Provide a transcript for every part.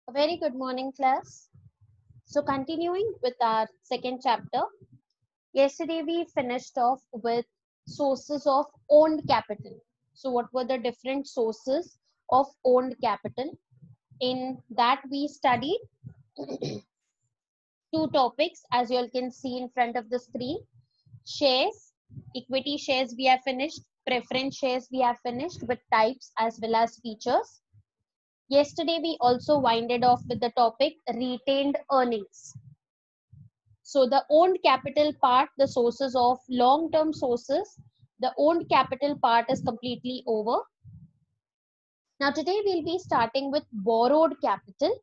A very good morning, class. So, continuing with our second chapter, yesterday we finished off with sources of owned capital. So, what were the different sources of owned capital? In that, we studied two topics, as you all can see in front of the screen: shares, equity shares, we have finished, preference shares, we have finished with types as well as features. Yesterday, we also winded off with the topic retained earnings. So the owned capital part, the sources of long-term sources, the owned capital part is completely over. Now today we'll be starting with borrowed capital,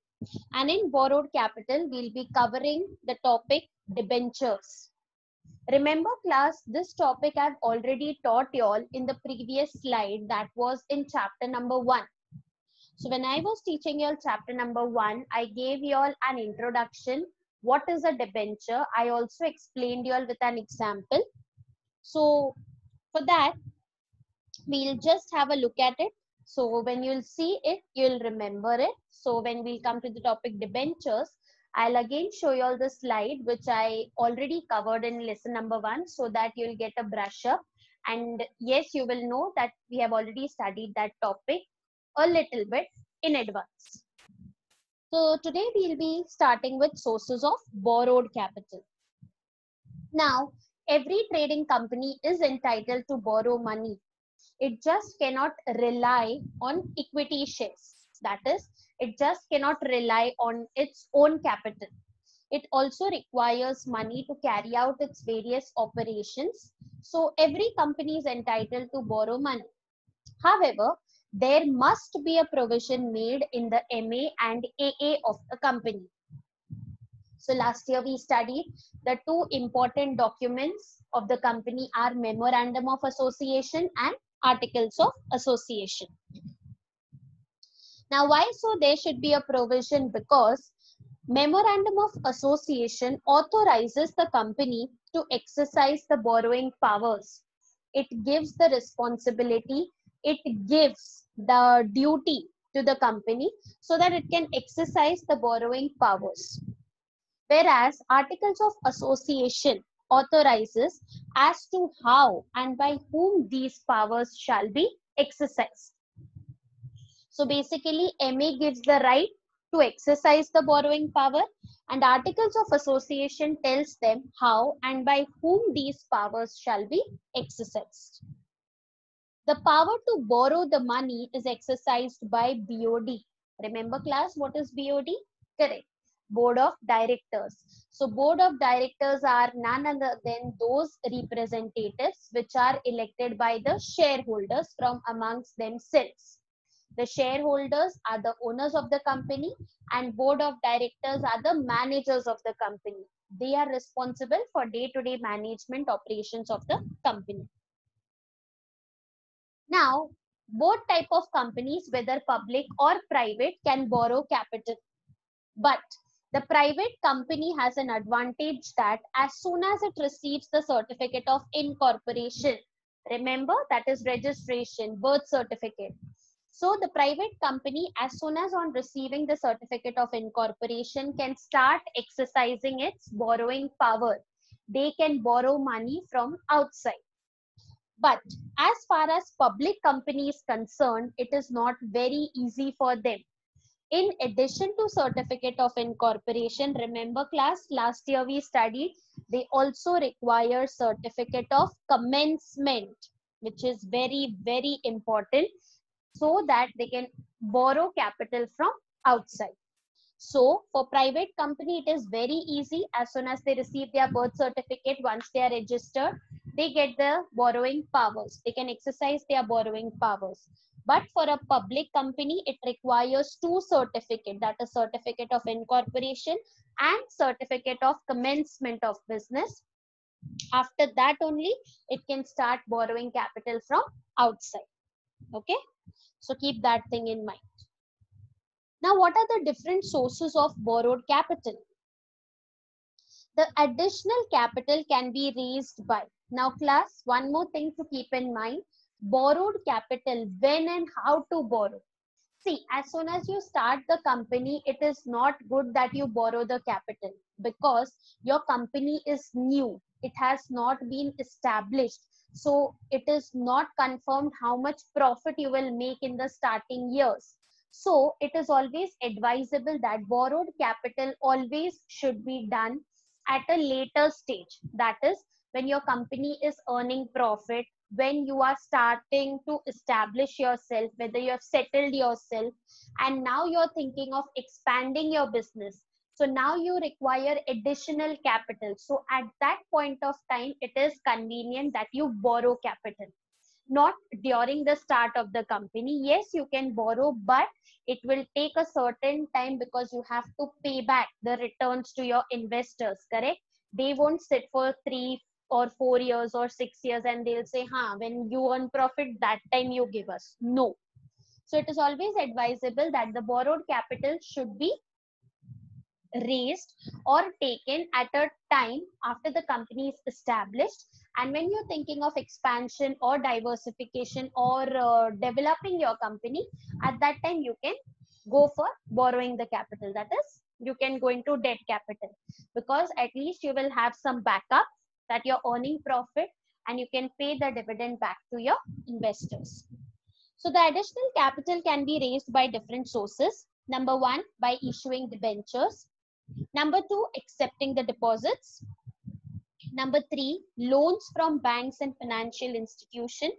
and in borrowed capital we'll be covering the topic debentures. Remember class, this topic I've already taught you all in the previous slide, that was in chapter number 1. So when I was teaching you all chapter number 1, I gave you all an introduction. What is a debenture? I also explained you all with an example. So for that, we'll just have a look at it. So when you'll see it, you'll remember it. So when we come to the topic debentures, I'll again show you all the slide which I already covered in lesson number 1, so that you'll get a brush up. And yes, you will know that we have already studied that topic a little bit in advance. So today we'll be starting with sources of borrowed capital. Now, every trading company is entitled to borrow money. It just cannot rely on equity shares. That is, it just cannot rely on its own capital. It also requires money to carry out its various operations. So every company is entitled to borrow money. However, there must be a provision made in the MA and AA of the company. So last year we studied the two important documents of the company are Memorandum of Association and Articles of Association. Now why so there should be a provision? Because Memorandum of Association authorizes the company to exercise the borrowing powers. It gives the responsibility, it gives the duty to the company so that it can exercise the borrowing powers. Whereas Articles of Association authorizes as to how and by whom these powers shall be exercised. So basically, MA gives the right to exercise the borrowing power, and Articles of Association tells them how and by whom these powers shall be exercised. The power to borrow the money is exercised by BOD. Remember class, what is BOD? Correct. Board of Directors. So Board of Directors are none other than those representatives which are elected by the shareholders from amongst themselves. The shareholders are the owners of the company, and Board of Directors are the managers of the company. They are responsible for day-to-day management operations of the company. Now, both type of companies, whether public or private, can borrow capital. But the private company has an advantage that as soon as it receives the certificate of incorporation, remember that is registration, birth certificate. So the private company, as soon as on receiving the certificate of incorporation, can start exercising its borrowing power. They can borrow money from outside. But as far as public company is concerned, it is not very easy for them. In addition to certificate of incorporation, remember class, last year we studied, they also require certificate of commencement, which is very, very important, so that they can borrow capital from outside. So for private company, it is very easy. As soon as they receive their birth certificate, once they are registered, they get the borrowing powers. They can exercise their borrowing powers. But for a public company, it requires two certificates, that is certificate of incorporation and certificate of commencement of business. After that only, it can start borrowing capital from outside. Okay, so keep that thing in mind. Now, what are the different sources of borrowed capital? The additional capital can be raised by. Now, class, one more thing to keep in mind, borrowed capital, when and how to borrow. See, as soon as you start the company, it is not good that you borrow the capital because your company is new. It has not been established. So it is not confirmed how much profit you will make in the starting years. So it is always advisable that borrowed capital always should be done at a later stage. That is when your company is earning profit, when you are starting to establish yourself, whether you have settled yourself and now you're thinking of expanding your business. So now you require additional capital. So at that point of time, it is convenient that you borrow capital. Not during the start of the company. Yes, you can borrow, but it will take a certain time because you have to pay back the returns to your investors, correct? They won't sit for 3 or 4 years or 6 years and they'll say, when you earn profit, that time you give us. No. So it is always advisable that the borrowed capital should be raised or taken at a time after the company is established. And when you're thinking of expansion or diversification or developing your company, at that time you can go for borrowing the capital. That is, you can go into debt capital because at least you will have some backup that you're earning profit and you can pay the dividend back to your investors. So the additional capital can be raised by different sources. Number one, by issuing debentures. Number two, accepting the deposits. Number three, loans from banks and financial institution.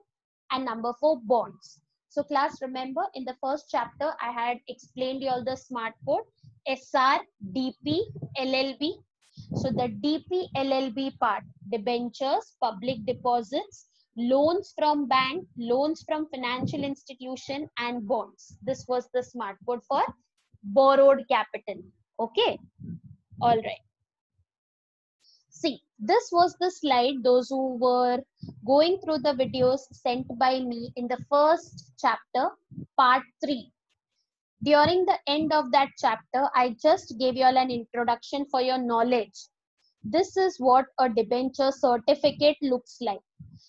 And number four, bonds. So class, remember in the first chapter, I had explained you all the smart code, SR, DP, LLB. So the DP, LLB part, debentures, public deposits, loans from bank, loans from financial institution and bonds. This was the smart code for borrowed capital. Okay. All right. See, this was the slide, those who were going through the videos sent by me in the first chapter, part 3. During the end of that chapter, I just gave you all an introduction for your knowledge. This is what a debenture certificate looks like.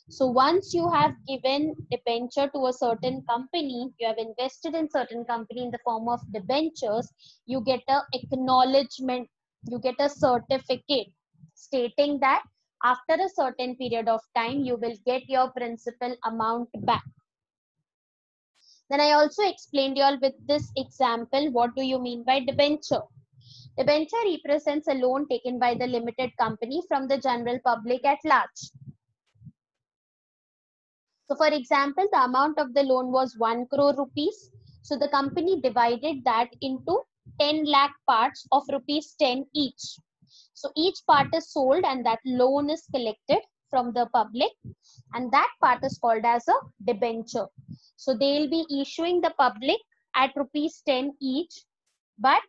So once you have given debenture to a certain company, you have invested in certain company in the form of debentures, you get a acknowledgement, you get a certificate stating that after a certain period of time, you will get your principal amount back. Then I also explained you all with this example, what do you mean by debenture? Debenture represents a loan taken by the limited company from the general public at large. So for example, the amount of the loan was 1 crore rupees. So the company divided that into 10 lakh parts of rupees 10 each. So each part is sold and that loan is collected from the public and that part is called as a debenture. So they will be issuing the public at rupees 10 each, but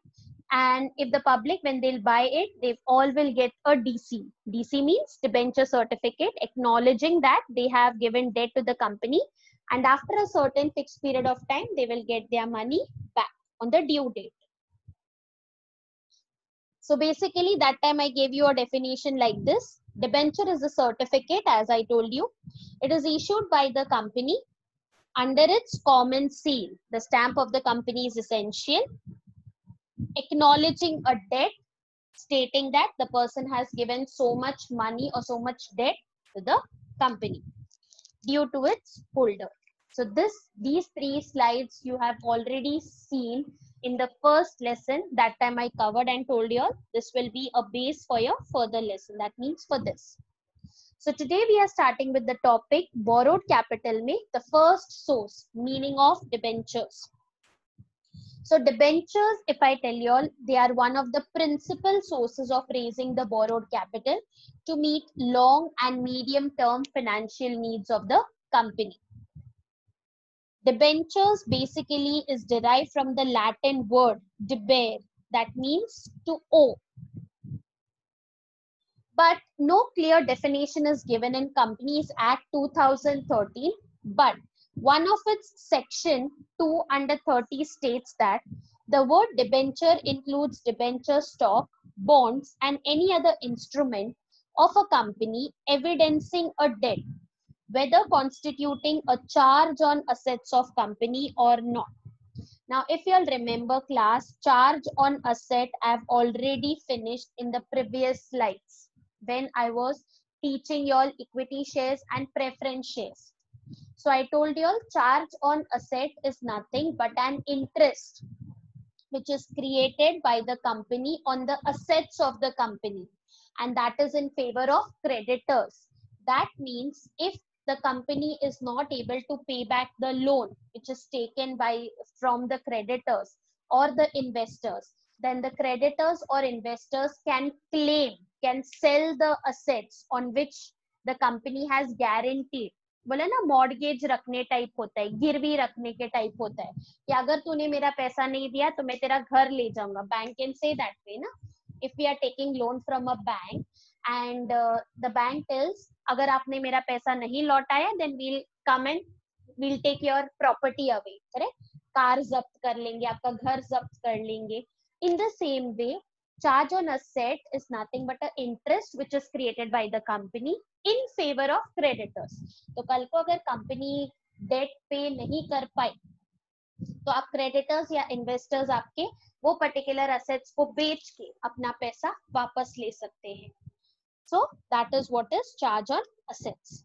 and if the public, when they'll buy it, they all will get a DC. DC means debenture certificate, acknowledging that they have given debt to the company and after a certain fixed period of time, they will get their money back on the due date. So basically that time I gave you a definition like this. Debenture is a certificate, as I told you. It is issued by the company under its common seal. The stamp of the company is essential, acknowledging a debt, stating that the person has given so much money or so much debt to the company due to its holder. So these 3 slides you have already seen in the first lesson. That time I covered and told you all this will be a base for your further lesson. That means for this. So today we are starting with the topic borrowed capital mein the first source, meaning of debentures. So debentures, if I tell you all, they are one of the principal sources of raising the borrowed capital to meet long and medium term financial needs of the company. Debentures basically is derived from the Latin word debere, that means to owe. But no clear definition is given in Companies Act 2013, but one of its section 2 under 30 states that the word debenture includes debenture stock, bonds and any other instrument of a company evidencing a debt, whether constituting a charge on assets of company or not. Now, if you'll remember class, charge on asset I've already finished in the previous slides when I was teaching y'all equity shares and preference shares. So I told you all charge on asset is nothing but an interest which is created by the company on the assets of the company, and that is in favor of creditors. That means if the company is not able to pay back the loan which is taken by from the creditors or the investors, then the creditors or investors can claim, can sell the assets on which the company has guaranteed. बोले ना mortgage रखने type होता है, गिरवी रखने के type होता है कि अगर तूने मेरा पैसा नहीं दिया तो मैं तेरा घर ले जाऊंगा. Bank can say that way ना. If we are taking loan from a bank and the bank tells अगर आपने मेरा पैसा नहीं लौटाया then we'll come and we'll take your property away. Correct. Car जब्त कर लेंगे, आपका घर जब्त कर लेंगे. In the same way charge on asset is nothing but an interest which is created by the company in favor of creditors. तो कल को अगर कंपनी डेट पे नहीं कर पाई तो आप क्रेडिटर्स या इन्वेस्टर्स आपके वो पर्टिकुलर असेट्स को बेच के अपना पैसा वापस ले सकते हैं. So that is what is charge on assets.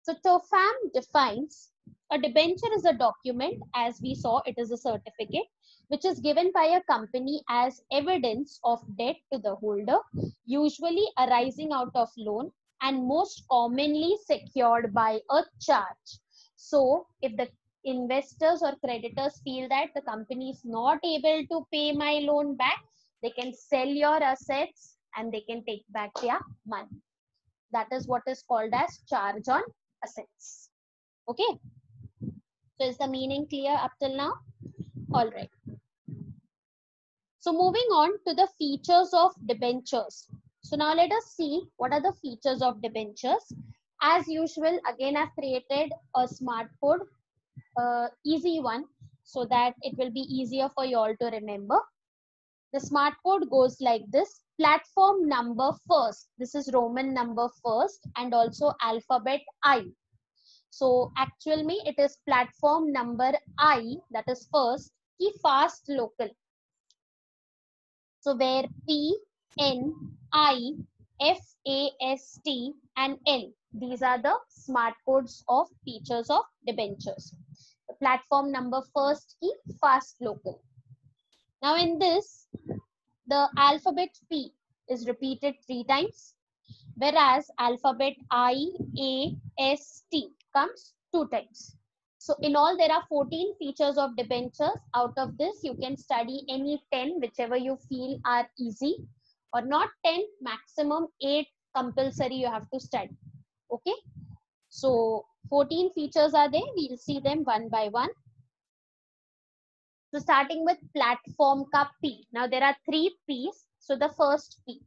So TOFAM defines a debenture is a document, as we saw, it is a certificate which is given by a company as evidence of debt to the holder, usually arising out of loan and most commonly secured by a charge. So if the investors or creditors feel that the company is not able to pay my loan back, they can sell your assets and they can take back their money. That is what is called as charge on assets. Okay. So is the meaning clear up till now? All right. So moving on to the features of debentures. So now let us see what are the features of debentures. As usual, again I've created a smart code, easy one, so that it will be easier for you all to remember. The smart code goes like this. Platform number first. This is Roman number first and also alphabet I. So actual में it is platform number I, that is first, की fast local. So where P, N, I, F, A, S, T and N, these are the smart codes of features of debentures. The platform number first की fast local. Now in this, the alphabet P is repeated 3 times, whereas alphabet I, A, S, T comes 2 times. So in all, there are 14 features of debentures. Out of this, you can study any 10, whichever you feel are easy, or not 10, maximum 8 compulsory you have to study. Okay. So 14 features are there. We'll see them one by one. So starting with platform ka P. Now there are 3 P's. So the first P,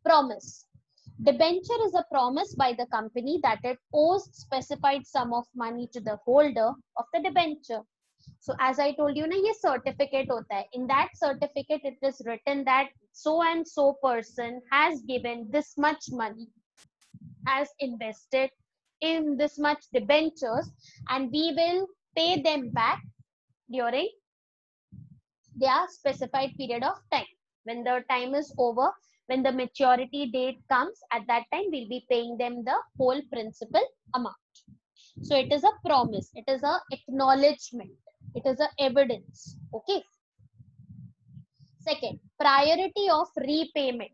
promise. Debenture is a promise by the company that it owes specified sum of money to the holder of the debenture. So as I told you, na, ye certificate hota hai. In that certificate, it is written that so and so person has given this much money, has invested in this much debentures, and we will pay them back during their specified period of time. When the time is over, when the maturity date comes, at that time we'll be paying them the whole principal amount. So it is a promise, it is a acknowledgement, it is a evidence. Okay. Second, priority of repayment.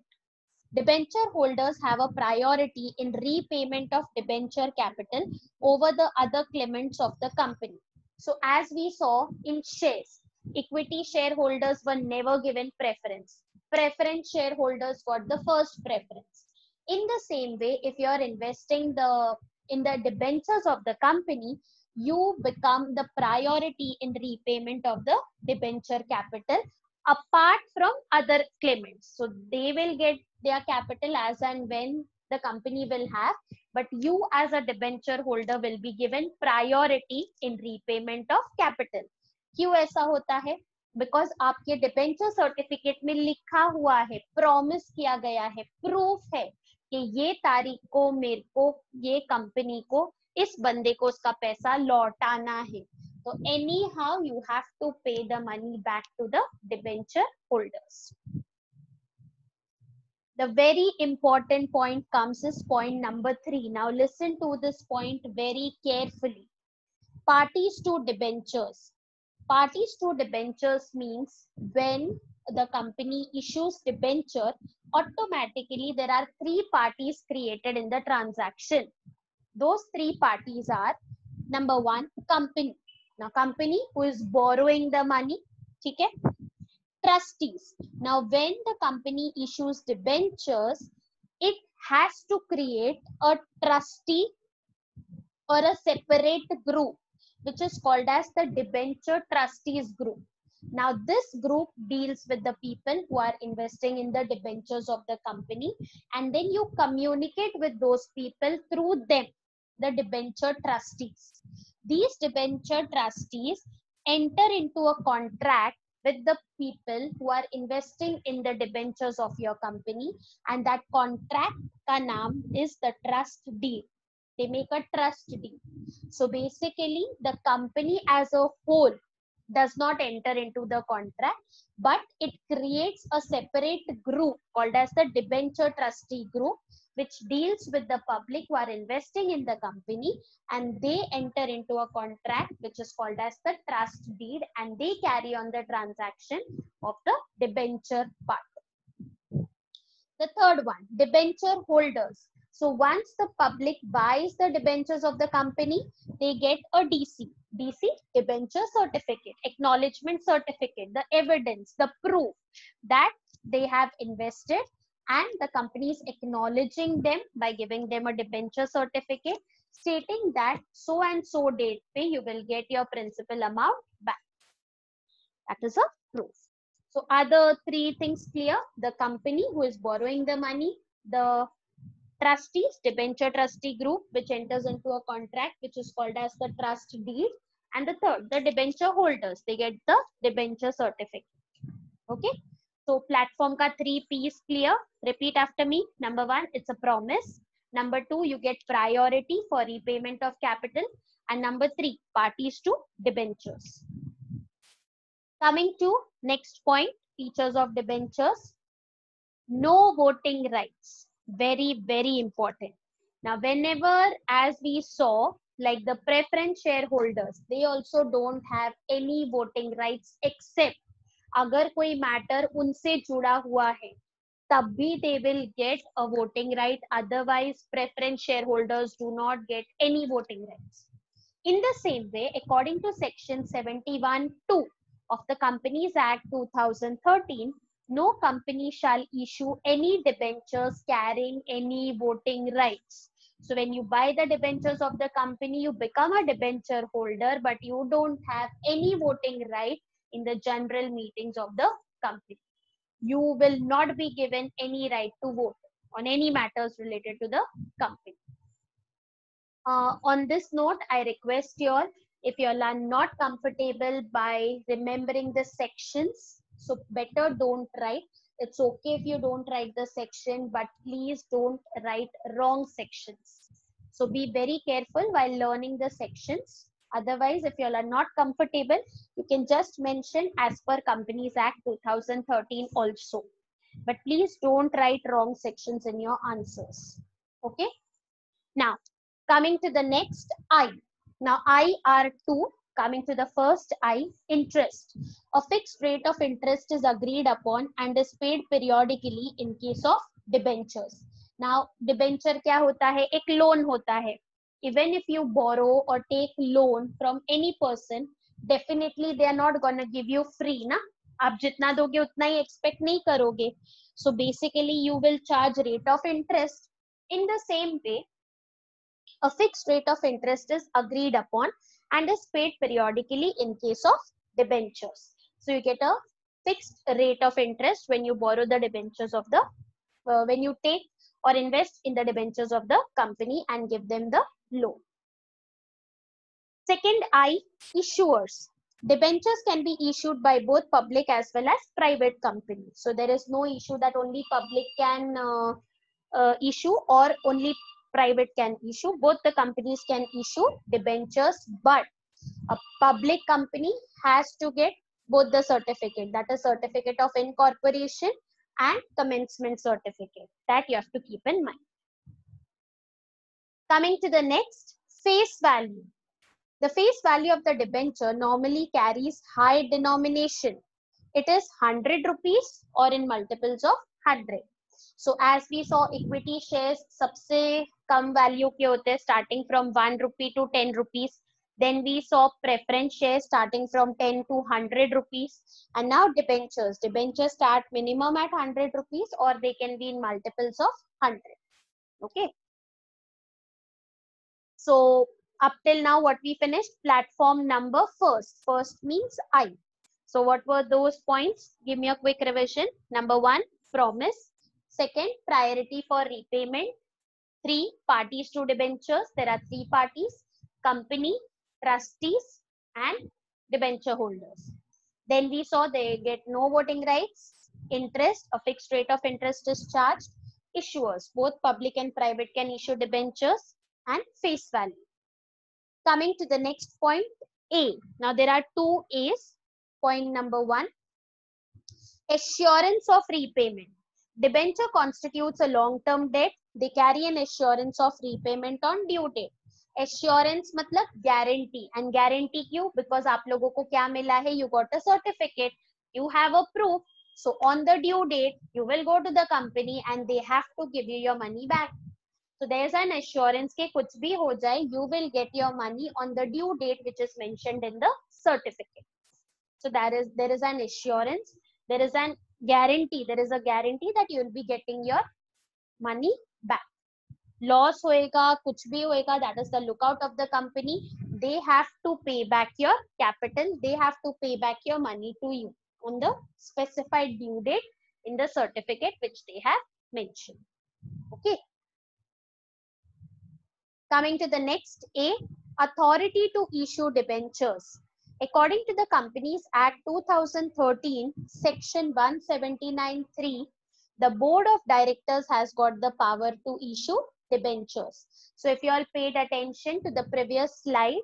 Debenture holders have a priority in repayment of debenture capital over the other claimants of the company. So as we saw in shares, equity shareholders were never given preference. Preference shareholders got the first preference. In the same way, if you are investing in the debentures of the company, you become the priority in repayment of the debenture capital apart from other claimants. So they will get their capital as and when the company will have, but you as a debenture holder will be given priority in repayment of capital. क्यों ऐसा होता है? Because आपके debenture certificate में लिखा हुआ है, promise किया गया है, प्रूफ है कि ये तारीख को मेरे को, ये कंपनी को, इस बंदे को उसका पैसा लौटाना है. So anyhow, you have to pay the money back to the debenture holders. The very important point comes is point number 3. Now listen to this point very carefully. Parties to debentures. Parties to debentures means when the company issues debenture, automatically there are 3 parties created in the transaction. Those 3 parties are, number 1, company. Now company who is borrowing the money, okay? Trustees. Now when the company issues debentures, it has to create a trustee or a separate group, which is called as the debenture trustees group. Now this group deals with the people who are investing in the debentures of the company, and then you communicate with those people through them, the debenture trustees. These debenture trustees enter into a contract with the people who are investing in the debentures of your company, and that contract ka naam is the trust deed. They make a trust deed. So basically the company as a whole does not enter into the contract, but it creates a separate group called as the debenture trustee group, which deals with the public who are investing in the company, and they enter into a contract which is called as the trust deed, and they carry on the transaction of the debenture part. The third one, debenture holders. So once the public buys the debentures of the company, they get a DC. DC, debenture certificate, acknowledgement certificate, the evidence, the proof that they have invested, and the company is acknowledging them by giving them a debenture certificate stating that so and so date pay you will get your principal amount back. That is a proof. So are the 3 things clear? The company who is borrowing the money, the trustees, debenture trustee group, which enters into a contract which is called as the trust deed, and the third, the debenture holders, they get the debenture certificate. Okay, so platform ka 3 P's clear. Repeat after me. Number 1, it's a promise. Number 2, you get priority for repayment of capital, and number 3, parties to debentures. Coming to next point, features of debentures. No voting rights. Very, very important. Now, whenever, as we saw, like the preference shareholders, they also don't have any voting rights except अगर कोई matter उनसे जुड़ा हुआ है, तब भी they will get a voting right. Otherwise, preference shareholders do not get any voting rights. In the same way, according to section 71(2) of the Companies Act 2013, no company shall issue any debentures carrying any voting rights. So when you buy the debentures of the company, you become a debenture holder, but you don't have any voting right in the general meetings of the company. You will not be given any right to vote on any matters related to the company. On this note, I request you all, if you all are not comfortable by remembering the sections, so better don't write. It's okay if you don't write the section, but please don't write wrong sections. So be very careful while learning the sections. Otherwise, if you all are not comfortable, you can just mention as per Companies Act 2013 also. But please don't write wrong sections in your answers. Okay. Now, coming to the next I. Now IR2, coming to the first I, interest. A fixed rate of interest is agreed upon and is paid periodically in case of debentures. Now debenture क्या होता है? एक loan होता है. Even if you borrow or take loan from any person, definitely they are not gonna give you free, ना? आप जितना दोगे उतना ही expect नहीं करोगे. So basically you will charge rate of interest. In the same way, a fixed rate of interest is agreed upon and is paid periodically in case of debentures. So you get a fixed rate of interest when you borrow the debentures of the, when you take or invest in the debentures of the company and give them the loan. Second I, issuers. Debentures can be issued by both public as well as private companies. So there is no issue that only public can issue or only private can issue. Both the companies can issue debentures, but A public company has to get both the certificate, that is certificate of incorporation and commencement certificate. That you have to keep in mind. Coming to the next, face value. The face value of the debenture normally carries high denomination. It is 100 rupees or in multiples of 100. So as we saw, equity shares सबसे कम value के होते हैं, starting from 1 rupee to 10 rupees. Then we saw preference shares starting from 10 to 100 rupees. And now debentures. Debentures start minimum at 100 rupees or they can be in multiples of 100. Okay. So up till now, what we finished? Platform number first. First means I. So what were those points? Give me a quick revision. Number 1, promise. Second, priority for repayment. 3, parties to debentures. There are 3 parties: company, trustees, and debenture holders. Then we saw they get no voting rights. Interest, a fixed rate of interest is charged. Issuers, both public and private can issue debentures. And face value. Coming to the next point, A. Now there are 2 A's. Point number 1, assurance of repayment. Debenture constitutes a long-term debt. They carry an assurance of repayment on due date. Assurance मतलब guarantee. And guarantee क्यों? Because आप लोगों को क्या मिला है? You got a certificate. You have a proof. So on the due date, you will go to the company and they have to give you your money back. So there is an assurance कि कुछ भी हो जाए, you will get your money on the due date which is mentioned in the certificate. So there is an assurance, there is an guarantee, there is a guarantee that you will be getting your money back. Loss होएगा, कुछ भी होएगा, that is the lookout of the company. They have to pay back your capital. They have to pay back your money to you on the specified due date in the certificate which they have mentioned. Okay. Coming to the next, A, authority to issue debentures. According to the Companies Act 2013, Section 179(3), the Board of Directors has got the power to issue debentures. So if you all paid attention to the previous slide,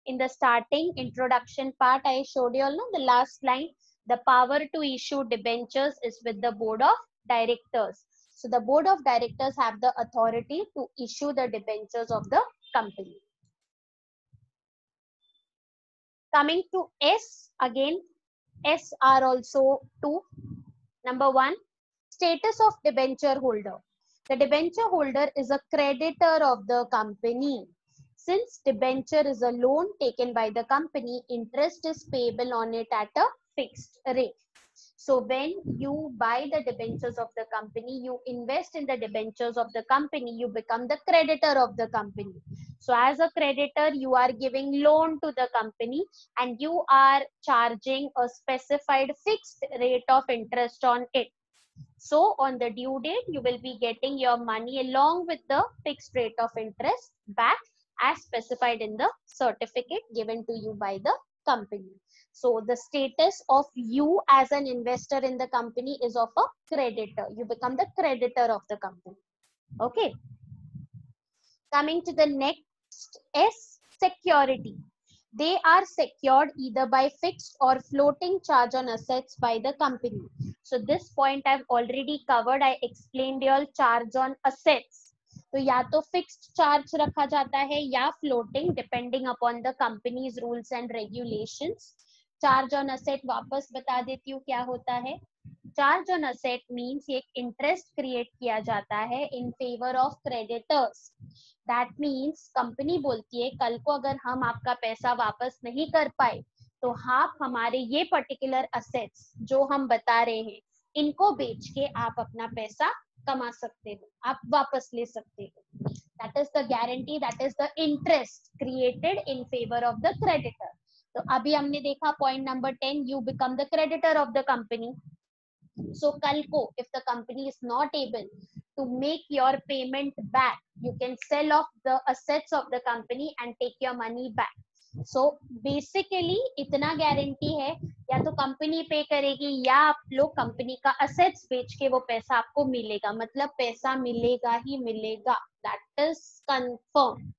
in the starting introduction part, I showed you all the last line, the power to issue debentures is with the Board of Directors. So the Board of Directors have the authority to issue the debentures of the company. Coming to S, again, S are also 2. Number 1, status of debenture holder. The debenture holder is a creditor of the company. Since debenture is a loan taken by the company, interest is payable on it at a fixed rate. So when you buy the debentures of the company, you invest in the debentures of the company, you become the creditor of the company. So as a creditor, you are giving loan to the company and you are charging a specified fixed rate of interest on it. So on the due date, you will be getting your money along with the fixed rate of interest back as specified in the certificate given to you by the company. So the status of you as an investor in the company is of a creditor. You become the creditor of the company. Okay. Coming to the next S, security. They are secured either by fixed or floating charge on assets by the company. So this point I've already covered. I explained your charge on assets. तो या तो fixed charge रखा जाता है या floating, depending upon the company's rules and regulations. Charge on asset वापस बता देती हूँ क्या होता है. Charge on asset means एक interest create किया जाता है in favor of creditors. That means company बोलती है कल को अगर हम आपका पैसा वापस नहीं कर पाए तो आप हमारे ये particular assets जो हम बता रहे हैं इनको बेच के आप अपना पैसा कमा सकते हो, आप वापस ले सकते हो. That is the guarantee, that is the interest created in favor of the creditor. तो अभी हमने देखा point number 10, you become the creditor of the company. So कल को if the company is not able to make your payment back, you can sell off the assets of the company and take your money back. So basically इतना guarantee है, या तो company pay करेगी या आप लोग company का assets बेच के वो पैसा आपको मिलेगा. मतलब पैसा मिलेगा ही मिलेगा. That is confirmed.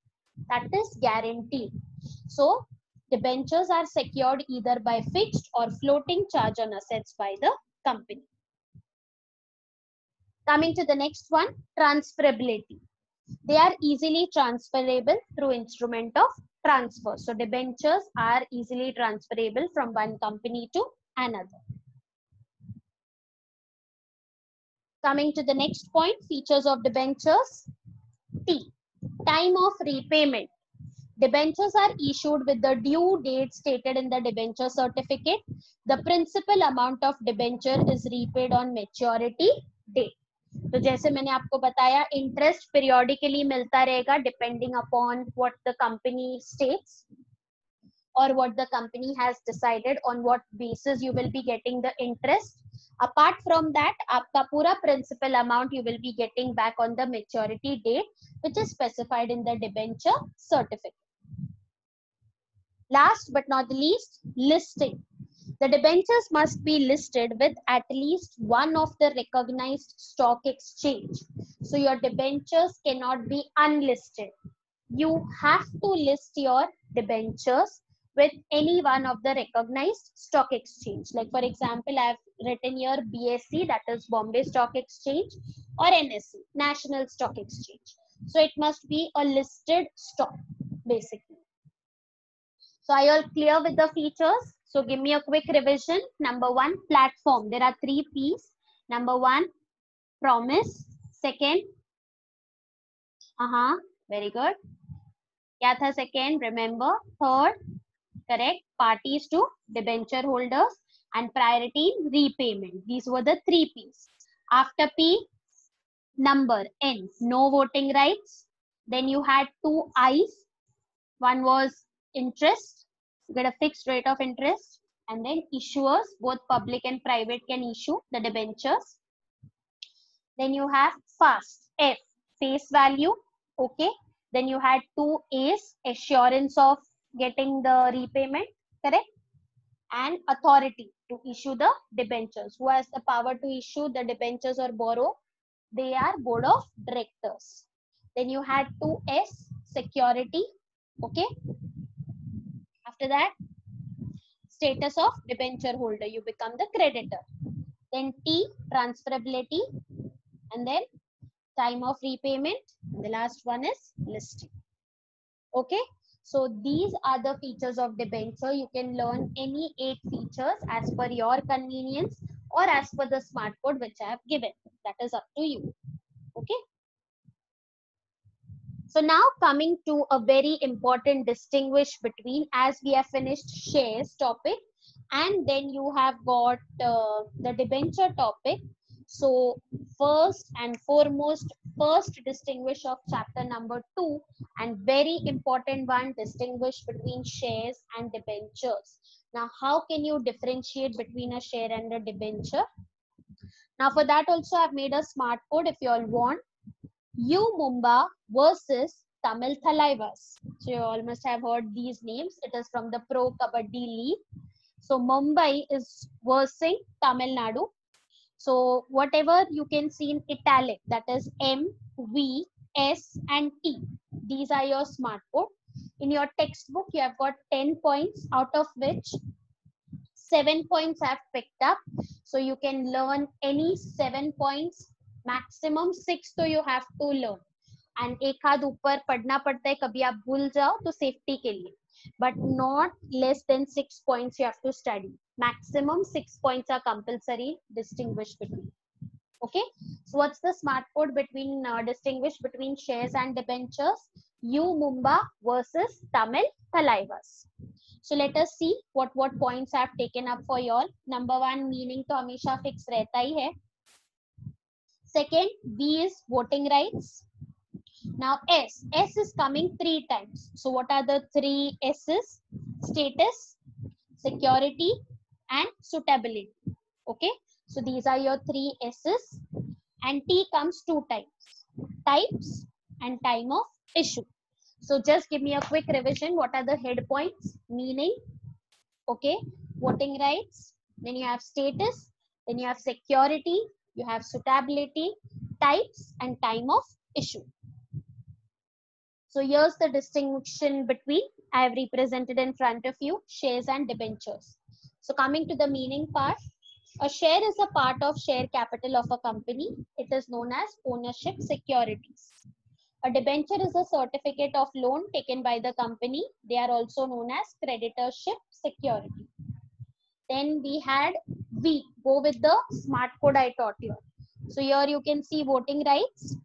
That is guaranteed. So debentures are secured either by fixed or floating charge on assets by the company. Coming to the next one, transferability. They are easily transferable through instrument of transfer. So debentures are easily transferable from one company to another. Coming to the next point, features of debentures. T, time of repayment. Debentures are issued with the due date stated in the debenture certificate. The principal amount of debenture is repaid on maturity date. तो जैसे मैंने आपको बताया, interest periodically मिलता रहेगा depending upon what the company states or what the company has decided, on what basis you will be getting the interest. Apart from that, आपका पूरा principal amount you will be getting back on the maturity date, which is specified in the debenture certificate. Last but not the least, listing. The debentures must be listed with at least one of the recognized stock exchange. So your debentures cannot be unlisted. You have to list your debentures with any one of the recognized stock exchange. Like for example, I have written here BSE, that is Bombay Stock Exchange, or NSE, National Stock Exchange. So it must be a listed stock, basically. So are you all clear with the features? So give me a quick revision. Number one, platform. There are 3 P's. Number one, promise. Second, very good. Kya tha second? Remember. Third, correct, parties to debenture holders, and priority repayment. These were the 3 P's. After P, number. N, no voting rights. Then you had 2 I's. One was interest, you get a fixed rate of interest, and then issuers, both public and private can issue the debentures. Then you have fast, F, face value, okay. Then you had 2 A's, assurance of getting the repayment, correct, and authority to issue the debentures. Who has the power to issue the debentures or borrow? They are board of directors. Then you had 2S, security, okay. After that, status of debenture holder, you become the creditor. Then T, transferability, and then time of repayment. And the last one is listing. Okay, so these are the features of debenture. You can learn any 8 features as per your convenience or as per the smart code which I have given. That is up to you. Okay. So now coming to a very important distinguish between, as we have finished shares topic and then you have got the debenture topic. So first and foremost, first distinguish of chapter number 2 and very important one, distinguish between shares and debentures. Now how can you differentiate between a share and a debenture? Now for that also I've made a smart code if you all want. U Mumba versus Tamil Thalaiwas. So you all must have heard these names. It is from the Pro Kabaddi League. So Mumbai is versing Tamil Nadu. So whatever you can see in italic, that is M, V, S and T. These are your smart code. In your textbook, you have got 10 points, out of which 7 points I have picked up. So you can learn any 7 points. Maximum 6 तो you have to learn, and एक आध ऊपर पढ़ना पड़ता है, कभी आप भूल जाओ तो सेफ्टी के लिए, but not less than 6 points you have to study. Maximum 6 points are compulsory. Distinguish between. Okay, so what's the smart code between distinguish between shares and debentures? U Mumba versus Tamil Thalaiwas. So let us see what points I have taken up for y'all. Number 1, meaning तो हमेशा fix रहता ही है. Second, B is voting rights. Now S is coming 3 times. So what are the 3 S's? Status, security and suitability. Okay, so these are your 3 S's, and T comes 2 times. Types and time of issue. So just give me a quick revision. What are the head points? Meaning, okay, voting rights, then you have status, then you have security, you have suitability, types and time of issue. So here's the distinction between I have represented in front of you shares and debentures. So coming to the meaning part, a share is a part of share capital of a company. It is known as ownership securities. A debenture is a certificate of loan taken by the company. They are also known as creditorship security. Then we had V, go with the smart code I taught you. So here you can see voting rights.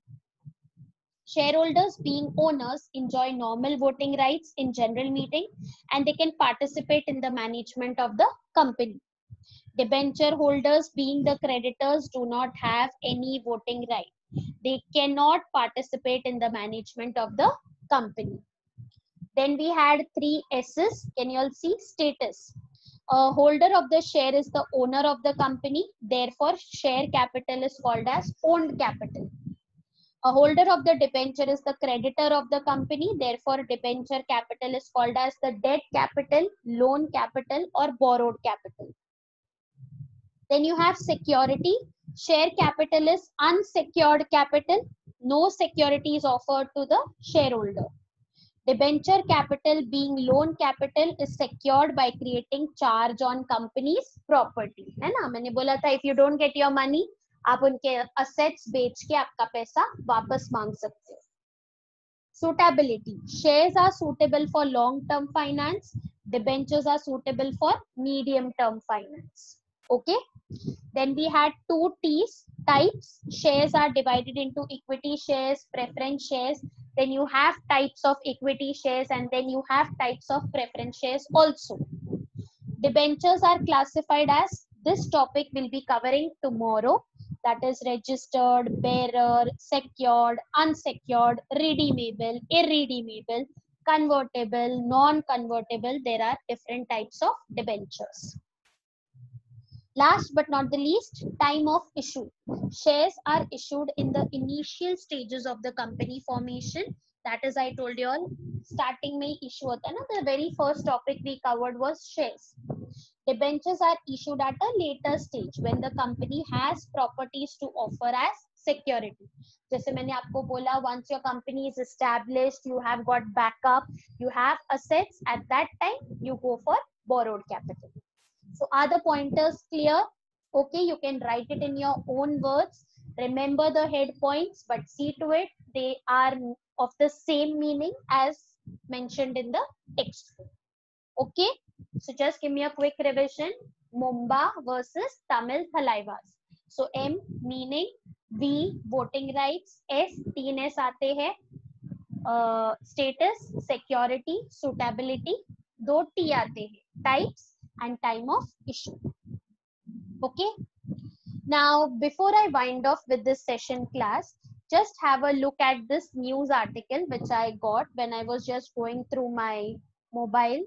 Shareholders being owners enjoy normal voting rights in general meeting and they can participate in the management of the company. Debenture holders being the creditors do not have any voting right. They cannot participate in the management of the company. Then we had 3 S's. Can you all see? Status. A holder of the share is the owner of the company. Therefore, share capital is called as owned capital. A holder of the debenture is the creditor of the company. Therefore, debenture capital is called as the debt capital, loan capital, or borrowed capital. Then you have security. Share capital is unsecured capital. No security is offered to the shareholder. Debenture capital being loan capital is secured by creating charge on company's property. है ना? मैंने बोला था if you don't get your money, आप उनके assets बेच के आपका पैसा वापस मांग सकते हो. Suitability. Shares are suitable for long-term finance. Debentures are suitable for medium-term finance. Okay. Then we had 2 T's types. Shares are divided into equity shares, preference shares. Then you have types of equity shares and then you have types of preference shares also. Debentures are classified as, this topic will be covering tomorrow. That is registered, bearer, secured, unsecured, redeemable, irredeemable, convertible, non-convertible. There are different types of debentures. Last but not the least, time of issue. Shares are issued in the initial stages of the company formation. That is, I told you all, starting mein issue hota na. The very first topic we covered was shares. Debentures are issued at a later stage when the company has properties to offer as security. जैसे मैंने आपको बोला, once your company is established, you have got backup, you have assets. At that time, you go for borrowed capital. So are the pointers clear? Okay, you can write it in your own words. Remember the head points, but see to it they are of the same meaning as mentioned in the textbook. Okay, so just give me a quick revision. Mumba versus Tamil Thalaivas. So M meaning, V voting rights, S 3 S आते हैं, status, security, suitability, 2 T आते हैं, types and time of issue. Okay. Now, before I wind off with this session class, just have a look at this news article which I got when I was just going through my mobile.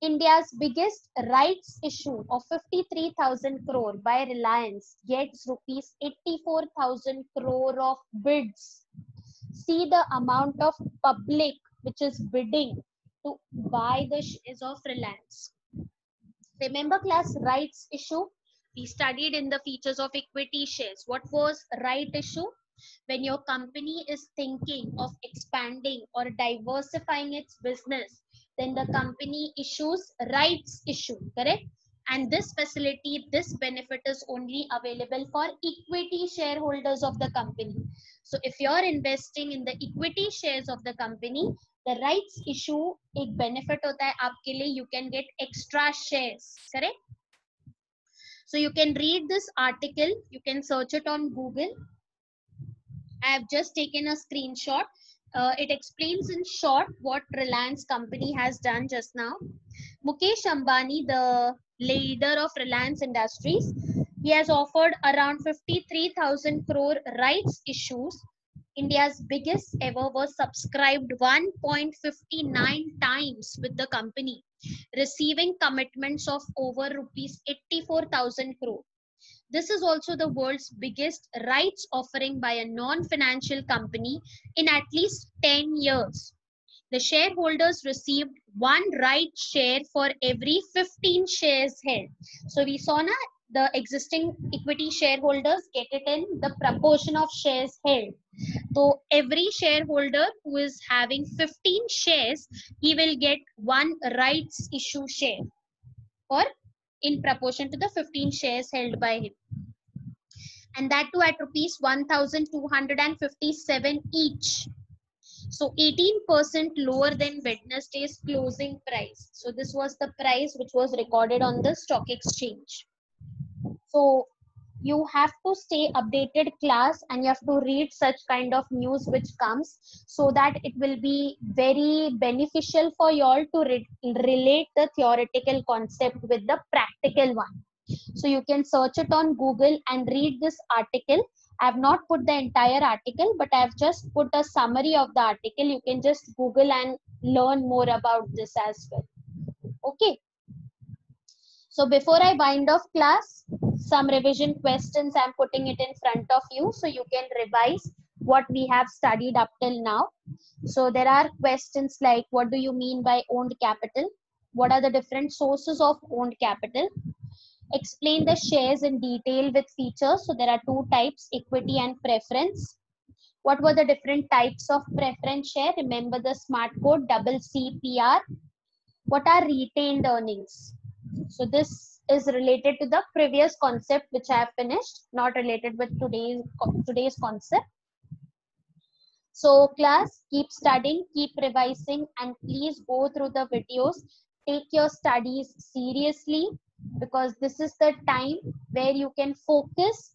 India's biggest rights issue of 53,000 crore by Reliance gets rupees 84,000 crore of bids. See the amount of public which is bidding to buy the shares of Reliance. Remember class, rights issue? We studied in the features of equity shares. What was right issue? When your company is thinking of expanding or diversifying its business, then the company issues rights issue, correct? And this facility, this benefit is only available for equity shareholders of the company. So if you're investing in the equity shares of the company, the rights issue एक benefit होता है आपके लिए, you can get extra shares, correct? So you can read this article, you can search it on Google. I have just taken a screenshot. It explains in short what Reliance company has done just now. Mukesh Ambani, the leader of Reliance Industries, he has offered around 53,000 crore rights issues. India's biggest ever was subscribed 1.59 times with the company, receiving commitments of over rupees 84,000 crore. This is also the world's biggest rights offering by a non-financial company in at least 10 years. The shareholders received 1 right share for every 15 shares held. So we saw na, the existing equity shareholders get it in the proportion of shares held. So every shareholder who is having 15 shares, he will get one rights issue share, or in proportion to the 15 shares held by him. And that too at rupees 1,257 each. So 18% lower than Wednesday's closing price. So this was the price which was recorded on the stock exchange. So you have to stay updated class, and you have to read such kind of news which comes, so that it will be very beneficial for you all to relate the theoretical concept with the practical one. So you can search it on Google and read this article. I have not put the entire article, but I have just put a summary of the article. You can just Google and learn more about this as well. Okay. So before I wind off class, some revision questions I'm putting it in front of you so you can revise what we have studied up till now. So there are questions like, what do you mean by owned capital? What are the different sources of owned capital? Explain the shares in detail with features. So there are two types, equity and preference. What were the different types of preference share? Remember the smart code CCPR. What are retained earnings? So this is related to the previous concept which I have finished, not related with today's concept. So class, keep studying, keep revising, and please go through the videos. Take your studies seriously, because this is the time where you can focus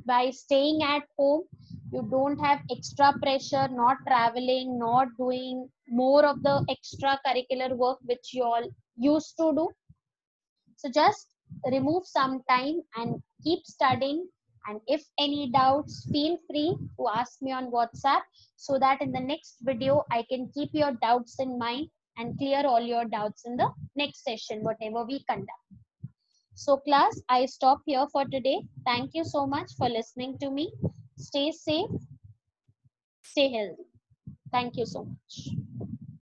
by staying at home. You don't have extra pressure, not traveling, not doing more of the extracurricular work which you all used to do. So just remove some time and keep studying. And if any doubts, feel free to ask me on WhatsApp, so that in the next video, I can keep your doubts in mind and clear all your doubts in the next session, whatever we conduct. So class, I stop here for today. Thank you so much for listening to me. Stay safe, stay healthy. Thank you so much.